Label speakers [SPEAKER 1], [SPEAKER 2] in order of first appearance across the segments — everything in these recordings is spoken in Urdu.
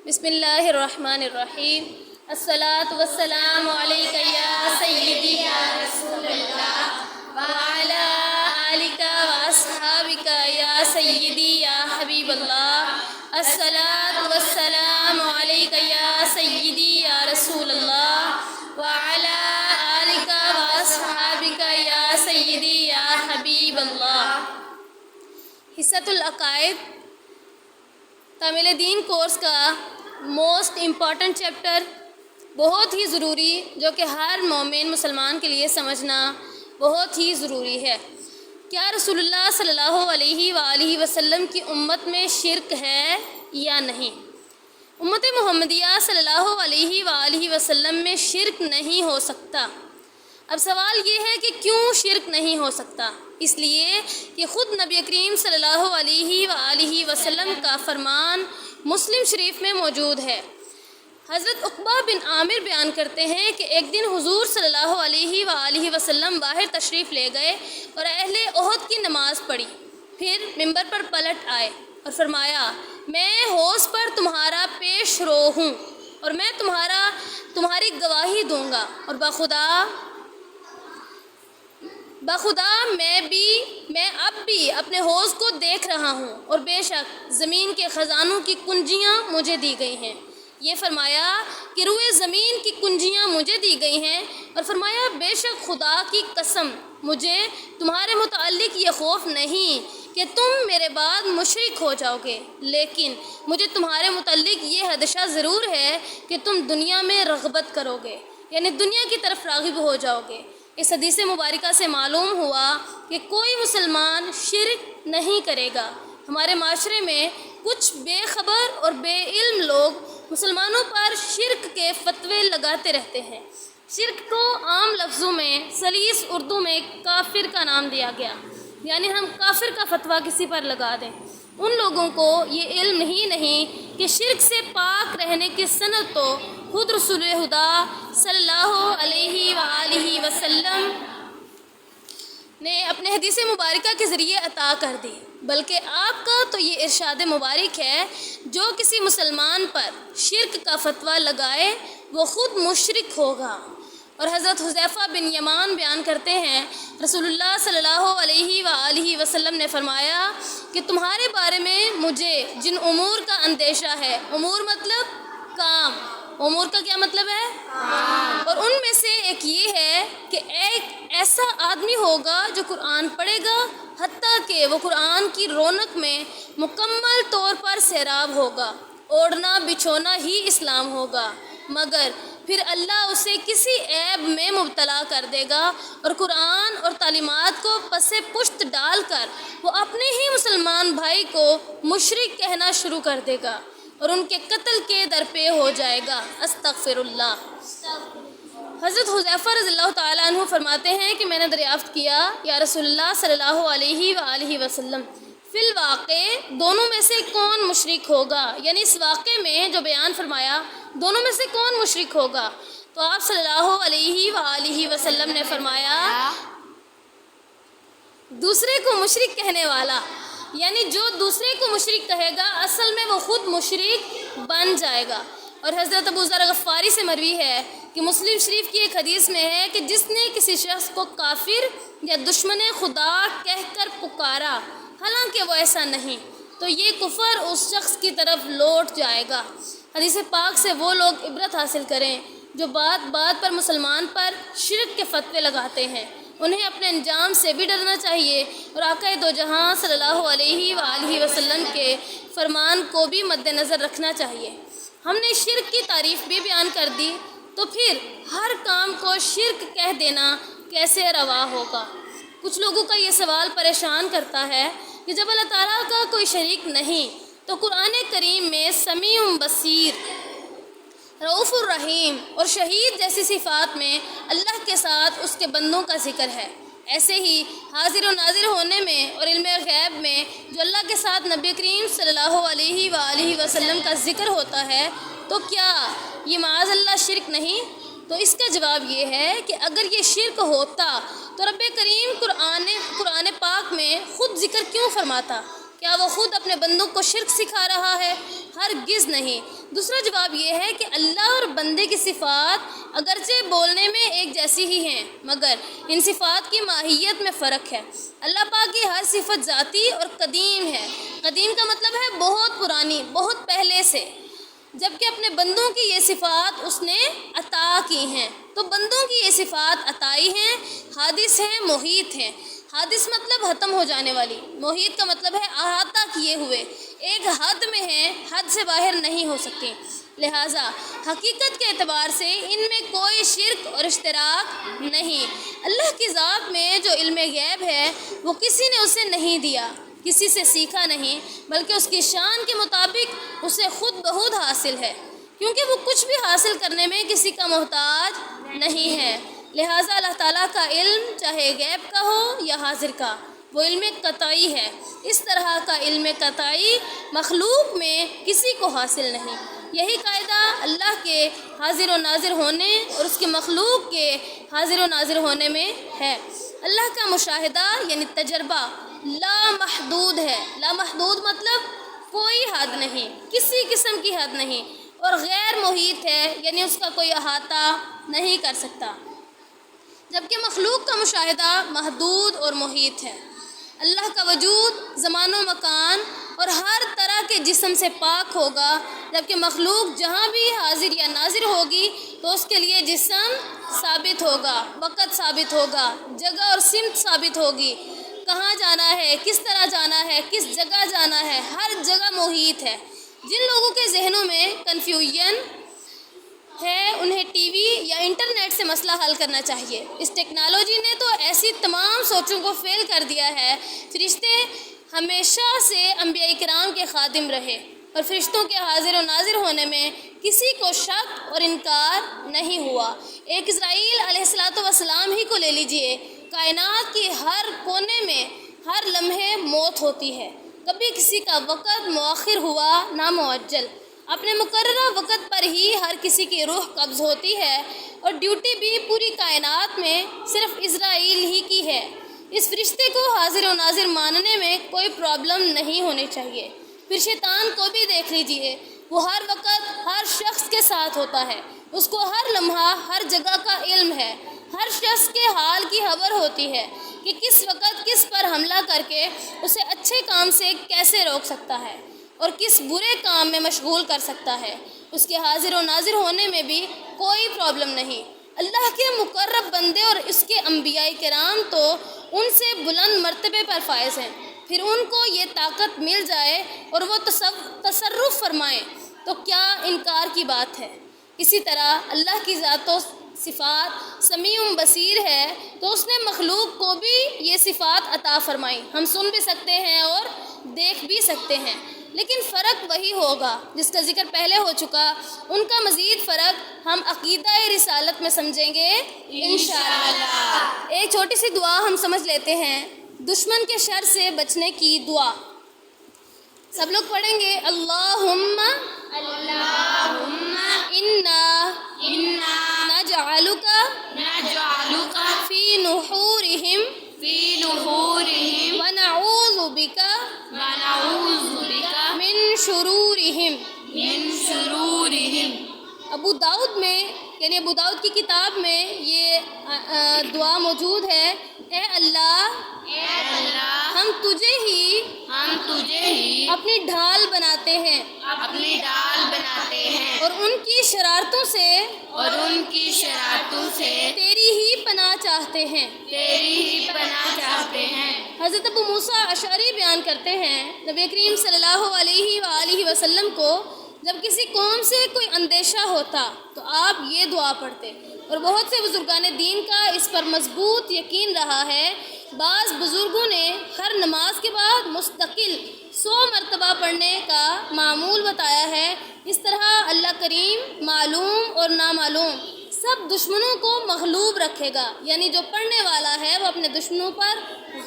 [SPEAKER 1] بسم اللہ الرحمن الرحیم۔ الصلاۃ والسلام علیک یا سیدی یا رسول اللہ وعلی آلک واصحابک یا سیدی یا حبیب اللہ۔ الصلاۃ والسلام علیک یا سیدی یا رسول اللہ وعلی آلک واصحابک یا سیدی یا حبیب اللہ۔ حصۃ العقائد کامل دین کورس کا موسٹ امپورٹنٹ چیپٹر، بہت ہی ضروری، جو کہ ہر مومن مسلمان کے لیے سمجھنا بہت ہی ضروری ہے۔ کیا رسول اللہ صلی اللہ علیہ وآلہ وسلم کی امت میں شرک ہے یا نہیں؟ امت محمدیہ صلی اللہ علیہ وآلہ وسلم میں شرک نہیں ہو سکتا۔ اب سوال یہ ہے کہ کیوں شرک نہیں ہو سکتا؟ اس لیے کہ خود نبی کریم صلی اللہ علیہ وآلہ وسلم کا فرمان مسلم شریف میں موجود ہے۔ حضرت عقبہ بن عامر بیان کرتے ہیں کہ ایک دن حضور صلی اللہ علیہ وآلہ وسلم باہر تشریف لے گئے اور اہل احد کی نماز پڑھی، پھر ممبر پر پلٹ آئے اور فرمایا، میں حوض پر تمہارا پیش رو ہوں اور میں تمہاری گواہی دوں گا، اور بخدا میں اب بھی اپنے حوض کو دیکھ رہا ہوں، اور بے شک زمین کے خزانوں کی کنجیاں مجھے دی گئی ہیں۔ یہ فرمایا کہ روئے زمین کی کنجیاں مجھے دی گئی ہیں، اور فرمایا بے شک خدا کی قسم مجھے تمہارے متعلق یہ خوف نہیں کہ تم میرے بعد مشرک ہو جاؤ گے، لیکن مجھے تمہارے متعلق یہ خدشہ ضرور ہے کہ تم دنیا میں رغبت کرو گے، یعنی دنیا کی طرف راغب ہو جاؤ گے۔ اس حدیث مبارکہ سے معلوم ہوا کہ کوئی مسلمان شرک نہیں کرے گا۔ ہمارے معاشرے میں کچھ بے خبر اور بے علم لوگ مسلمانوں پر شرک کے فتوے لگاتے رہتے ہیں۔ شرک کو عام لفظوں میں سلیس اردو میں کافر کا نام دیا گیا، یعنی ہم کافر کا فتویٰ کسی پر لگا دیں۔ ان لوگوں کو یہ علم ہی نہیں کہ شرک سے پاک رہنے کی سند تو خود رسول خدا صلی اللہ علیہ وآلہ وسلم نے اپنے حدیث مبارکہ کے ذریعے عطا کر دی، بلکہ آپ کا تو یہ ارشاد مبارک ہے، جو کسی مسلمان پر شرک کا فتویٰ لگائے وہ خود مشرک ہوگا۔ اور حضرت حذیفہ بن یمان بیان کرتے ہیں، رسول اللہ صلی اللہ علیہ وآلہ وسلم نے فرمایا کہ تمہارے بارے میں مجھے جن امور کا اندیشہ ہے، امور مطلب کام، امور کا کیا مطلب ہے؟ اور ان میں سے ایک یہ ہے کہ ایک ایسا آدمی ہوگا جو قرآن پڑھے گا حتیٰ کہ وہ قرآن کی رونق میں مکمل طور پر سیراب ہوگا، اوڑھنا بچھونا ہی اسلام ہوگا، مگر پھر اللہ اسے کسی عیب میں مبتلا کر دے گا اور قرآن اور تعلیمات کو پس پشت ڈال کر وہ اپنے ہی مسلمان بھائی کو مشرک کہنا شروع کر دے گا اور ان کے قتل کے درپے ہو جائے گا۔ استغفر اللہ۔ حضرت حذیفہ رضی اللہ تعالیٰ عنہ فرماتے ہیں کہ میں نے دریافت کیا، یا رسول اللہ صلی اللہ علیہ وآلہ وسلم، فی الواقع دونوں میں سے کون مشرک ہوگا؟ یعنی اس واقعے میں جو بیان فرمایا، دونوں میں سے کون مشرک ہوگا؟ تو آپ صلی اللہ علیہ وآلہ وسلم نے فرمایا، دوسرے کو مشرک کہنے والا، یعنی جو دوسرے کو مشرک کہے گا اصل میں وہ خود مشرک بن جائے گا۔ اور حضرت ابو ذر غفاری سے مروی ہے کہ مسلم شریف کی ایک حدیث میں ہے کہ جس نے کسی شخص کو کافر یا دشمن خدا کہہ کر پکارا حالانکہ وہ ایسا نہیں، تو یہ کفر اس شخص کی طرف لوٹ جائے گا۔ حدیث پاک سے وہ لوگ عبرت حاصل کریں جو بات بات پر مسلمان پر شرک کے فتوے لگاتے ہیں، انہیں اپنے انجام سے بھی ڈرنا چاہیے اور آقا دو جہاں صلی اللہ علیہ وآلہ وسلم کے فرمان کو بھی مد نظر رکھنا چاہیے۔ ہم نے شرک کی تعریف بھی بیان کر دی، تو پھر ہر کام کو شرک کہہ دینا کیسے روا ہوگا؟ کچھ لوگوں کا یہ سوال پریشان کرتا ہے کہ جب اللہ تعالیٰ کا کوئی شریک نہیں تو قرآن کریم میں سمیع بصیر، رؤوف الرحیم اور شہید جیسی صفات میں اللہ کے ساتھ اس کے بندوں کا ذکر ہے، ایسے ہی حاضر و ناظر ہونے میں اور علم غیب میں جو اللہ کے ساتھ نبی کریم صلی اللہ علیہ وآلہ وسلم کا ذکر ہوتا ہے، تو کیا یہ معاذ اللہ شرک نہیں؟ تو اس کا جواب یہ ہے کہ اگر یہ شرک ہوتا تو رب کریم قرآن پاک میں خود ذکر کیوں فرماتا؟ کیا وہ خود اپنے بندوں کو شرک سکھا رہا ہے؟ ہرگز نہیں، دوسرا جواب یہ ہے کہ اللہ اور بندے کی صفات اگرچہ بولنے میں ایک جیسی ہی ہیں، مگر ان صفات کی ماہیت میں فرق ہے۔ اللہ پاک کی ہر صفت ذاتی اور قدیم ہے۔ قدیم کا مطلب ہے بہت پرانی، بہت پہلے سے، جبکہ اپنے بندوں کی یہ صفات اس نے عطا کی ہیں۔ تو بندوں کی یہ صفات عطائی ہیں، حادث ہیں، محیط ہیں۔ حادث مطلب ختم ہو جانے والی، محیط کا مطلب ہے احاطہ کیے ہوئے، ایک حد میں ہیں، حد سے باہر نہیں ہو سکتی۔ لہٰذا حقیقت کے اعتبار سے ان میں کوئی شرک اور اشتراک نہیں۔ اللہ کی ذات میں جو علم غیب ہے وہ کسی نے اسے نہیں دیا، کسی سے سیکھا نہیں، بلکہ اس کی شان کے مطابق اسے خود بخود حاصل ہے، کیونکہ وہ کچھ بھی حاصل کرنے میں کسی کا محتاج نہیں ہے۔ لہٰذا اللہ تعالیٰ کا علم چاہے غیب کا ہو یا حاضر کا، وہ علم قطعی ہے۔ اس طرح کا علم قطعی مخلوق میں کسی کو حاصل نہیں۔ یہی قاعدہ اللہ کے حاضر و ناظر ہونے اور اس کے مخلوق کے حاضر و ناظر ہونے میں ہے۔ اللہ کا مشاہدہ یعنی تجربہ لامحدود ہے۔ لامحدود مطلب کوئی حد نہیں، کسی قسم کی حد نہیں، اور غیر محیط ہے یعنی اس کا کوئی احاطہ نہیں کر سکتا، جبکہ مخلوق کا مشاہدہ محدود اور محیط ہے۔ اللہ کا وجود زمان و مکان اور ہر طرح کے جسم سے پاک ہوگا، جبکہ مخلوق جہاں بھی حاضر یا ناظر ہوگی تو اس کے لیے جسم ثابت ہوگا، وقت ثابت ہوگا، جگہ اور سمت ثابت ہوگی، کہاں جانا ہے، کس طرح جانا ہے، کس جگہ جانا ہے، ہر جگہ محیط ہے۔ جن لوگوں کے ذہنوں میں کنفیوژن ہے انہیں ٹی وی یا انٹرنیٹ سے مسئلہ حل کرنا چاہیے۔ اس ٹیکنالوجی نے تو ایسی تمام سوچوں کو فیل کر دیا ہے۔ فرشتے ہمیشہ سے انبیاء کرام کے خادم رہے، اور فرشتوں کے حاضر و ناظر ہونے میں کسی کو شک اور انکار نہیں ہوا۔ ایک اسرائیل علیہ السلام ہی کو لے لیجئے، کائنات کی ہر کونے میں ہر لمحے موت ہوتی ہے، کبھی کسی کا وقت مؤخر ہوا نہ معجل، اپنے مقررہ وقت پر ہی ہر کسی کی روح قبض ہوتی ہے، اور ڈیوٹی بھی پوری کائنات میں صرف اسرائیل ہی کی ہے۔ اس فرشتے کو حاضر و ناظر ماننے میں کوئی پرابلم نہیں ہونی چاہیے۔ پھر شیطان کو بھی دیکھ لیجئے، وہ ہر وقت ہر شخص کے ساتھ ہوتا ہے، اس کو ہر لمحہ ہر جگہ کا علم ہے، ہر شخص کے حال کی خبر ہوتی ہے کہ کس وقت کس پر حملہ کر کے اسے اچھے کام سے کیسے روک سکتا ہے اور کس برے کام میں مشغول کر سکتا ہے۔ اس کے حاضر و ناظر ہونے میں بھی کوئی پرابلم نہیں۔ اللہ کے مقرب بندے اور اس کے انبیاء کرام تو ان سے بلند مرتبے پر فائز ہیں، پھر ان کو یہ طاقت مل جائے اور وہ تصرف فرمائیں تو کیا انکار کی بات ہے۔ اسی طرح اللہ کی ذات و صفات سمیع بصیر ہے، تو اس نے مخلوق کو بھی یہ صفات عطا فرمائی۔ ہم سن بھی سکتے ہیں اور دیکھ بھی سکتے ہیں، لیکن فرق وہی ہوگا جس کا ذکر پہلے ہو چکا۔ ان کا مزید فرق ہم عقیدہ رسالت میں سمجھیں گے انشاءاللہ۔ ایک چھوٹی سی دعا ہم سمجھ لیتے ہیں، دشمن کے شر سے بچنے کی دعا۔ سب لوگ پڑھیں گے، اللہم انا نجعلک فی نحورہم ونعوذ بک من شرورہم۔ ابو داؤد میں یعنی ابو داؤد کی کتاب میں یہ دعا موجود ہے، اے اللہ ہم تجھے ہی اپنی ڈھال بناتے ہیں اور ان کی شرارتوں سے تیری ہی پناہ چاہتے ہیں۔ حضرت ابو موسیٰ اشعری بیان کرتے ہیں، نبی کریم صلی اللہ علیہ وآلہ وسلم کو جب کسی قوم سے کوئی اندیشہ ہوتا تو آپ یہ دعا پڑھتے، اور بہت سے بزرگان دین کا اس پر مضبوط یقین رہا ہے۔ بعض بزرگوں نے ہر نماز کے بعد مستقل 100 مرتبہ پڑھنے کا معمول بتایا ہے۔ اس طرح اللہ کریم معلوم اور نامعلوم سب دشمنوں کو مغلوب رکھے گا، یعنی جو پڑھنے والا ہے وہ اپنے دشمنوں پر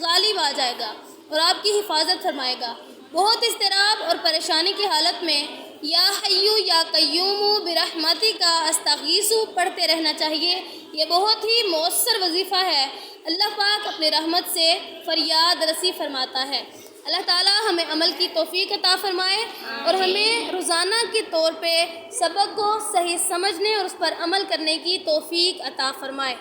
[SPEAKER 1] غالب آ جائے گا اور آپ کی حفاظت فرمائے گا۔ بہت اضطراب اور پریشانی کی حالت میں یا حیو یا قیوم برحمتک استغیث پڑھتے رہنا چاہیے۔ یہ بہت ہی مؤثر وظیفہ ہے۔ اللہ پاک اپنے رحمت سے فریاد رسی فرماتا ہے۔ اللہ تعالیٰ ہمیں عمل کی توفیق عطا فرمائے اور ہمیں روزانہ کے طور پہ سبق کو صحیح سمجھنے اور اس پر عمل کرنے کی توفیق عطا فرمائے۔